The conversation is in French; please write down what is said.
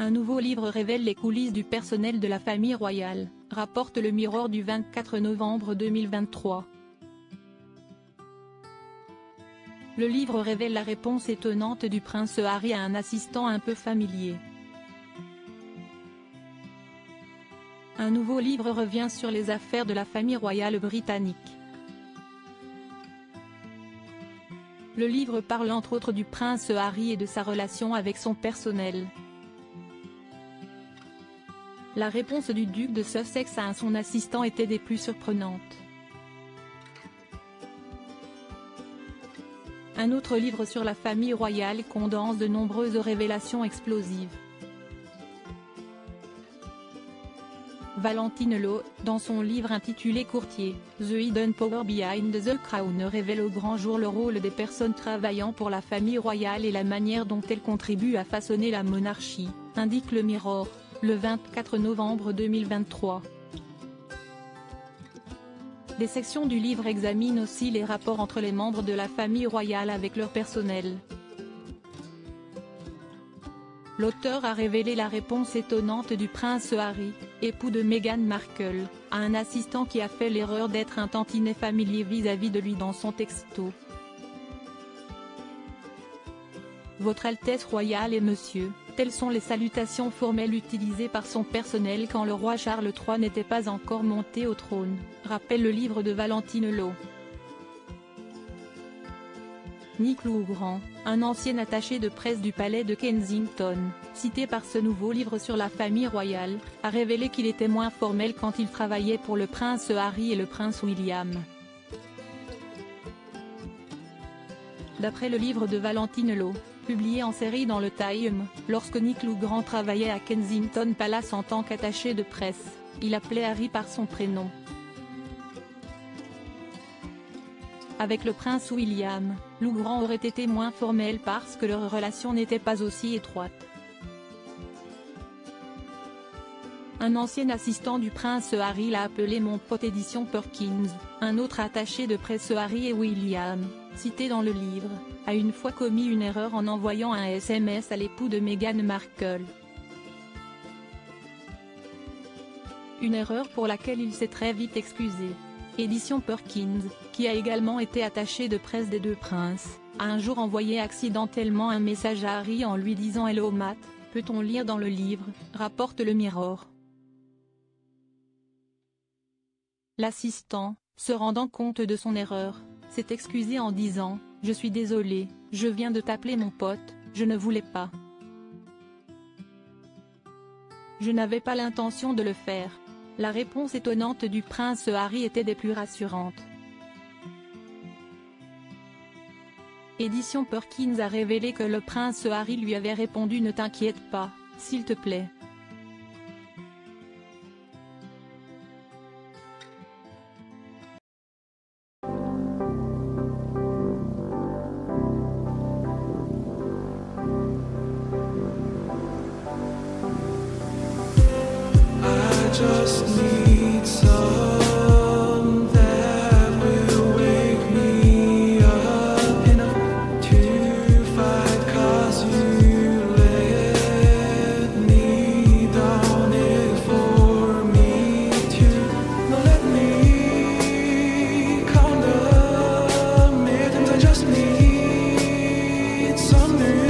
Un nouveau livre révèle les coulisses du personnel de la famille royale, rapporte le Mirror du 24 novembre 2023. Le livre révèle la réponse étonnante du prince Harry à un assistant un peu familier. Un nouveau livre revient sur les affaires de la famille royale britannique. Le livre parle entre autres du prince Harry et de sa relation avec son personnel. La réponse du duc de Sussex à son assistant était des plus surprenantes. Un autre livre sur la famille royale condense de nombreuses révélations explosives. Valentine Low, dans son livre intitulé Courtier, The Hidden Power Behind the Crown, révèle au grand jour le rôle des personnes travaillant pour la famille royale et la manière dont elles contribuent à façonner la monarchie, indique le Mirror, le 24 novembre 2023. Des sections du livre examinent aussi les rapports entre les membres de la famille royale avec leur personnel. L'auteur a révélé la réponse étonnante du prince Harry, époux de Meghan Markle, à un assistant qui a fait l'erreur d'être un tantinet familier vis-à-vis de lui dans son texto. Votre Altesse royale et Monsieur, telles sont les salutations formelles utilisées par son personnel quand le roi Charles III n'était pas encore monté au trône, rappelle le livre de Valentine Low. Nick Lougrand, un ancien attaché de presse du palais de Kensington, cité par ce nouveau livre sur la famille royale, a révélé qu'il était moins formel quand il travaillait pour le prince Harry et le prince William. D'après le livre de Valentine Low, publié en série dans le Time, lorsque Nick Lougrand travaillait à Kensington Palace en tant qu'attaché de presse, il appelait Harry par son prénom. Avec le prince William, Lougrand aurait été moins formel parce que leur relation n'était pas aussi étroite. Un ancien assistant du prince Harry l'a appelé mon pote édition Perkins, un autre attaché de presse Harry et William, cité dans le livre, a une fois commis une erreur en envoyant un SMS à l'époux de Meghan Markle. Une erreur pour laquelle il s'est très vite excusé. Édition Perkins, qui a également été attaché de presse des deux princes, a un jour envoyé accidentellement un message à Harry en lui disant « Hello Matt, peut-on lire dans le livre ?» rapporte le Mirror. L'assistant, se rendant compte de son erreur, s'est excusé en disant « Je suis désolé, je viens de t'appeler mon pote, je ne voulais pas. Je n'avais pas l'intention de le faire. » La réponse étonnante du prince Harry était des plus rassurantes. Édition Perkins a révélé que le prince Harry lui avait répondu « Ne t'inquiète pas, s'il te plaît. » Just need some that will wake me up enough to fight, 'cause you let me down it for me to not let me calm the mittens. I just need some new